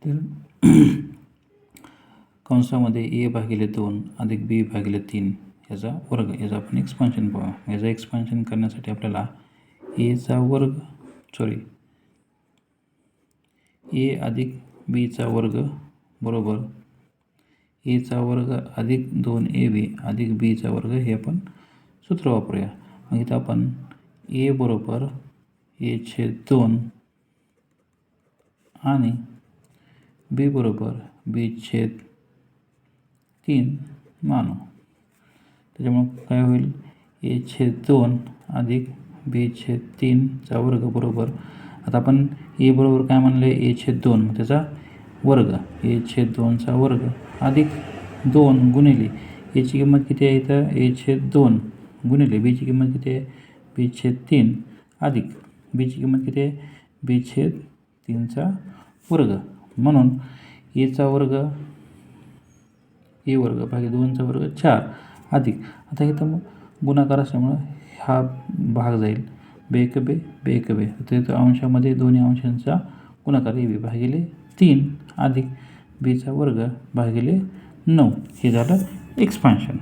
तर कंसामध्ये ए भागिले 2 अधिक बी भागिले 3 याचा वर्ग, याचा आपण एक्सपान्शन पाहू. याचं एक्सपान्शन करण्यासाठी आपल्याला एचा वर्ग ए अधिक बीचा वर्ग बरोबर एचा वर्ग अधिक 2ab अधिक बीचा वर्ग हे आपण सूत्र वापरूया. मग इथं आपण ए बरोबर a/2 आणि बी बरोबर b/3 मानू. त्याच्यामुळे काय होईल, a/2 अधिक b/3 चा वर्ग बरोबर, आता आपण ए बरोबर काय म्हणले, a/2 त्याचा वर्ग, a/2 चा वर्ग अधिक 2 गुणिले एची किंमत किती आहे इथं, a/2 गुणिले बीची किंमत किती आहे, b/3 अधिक बीची किंमत किती आहे, b/3 चा वर्ग. म्हणून एचा वर्ग ए वर्ग भागिले 2चा वर्ग 4 अधिक, आता इथं मग गुणाकार असल्यामुळं हा भाग जाईल, बे एक बे, तर इथं अंशामध्ये दोन्ही अंशांचा गुणाकार ab भागिले 3 अधिक बीचा वर्ग भागिले 9 हे झालं एक्सपान्शन.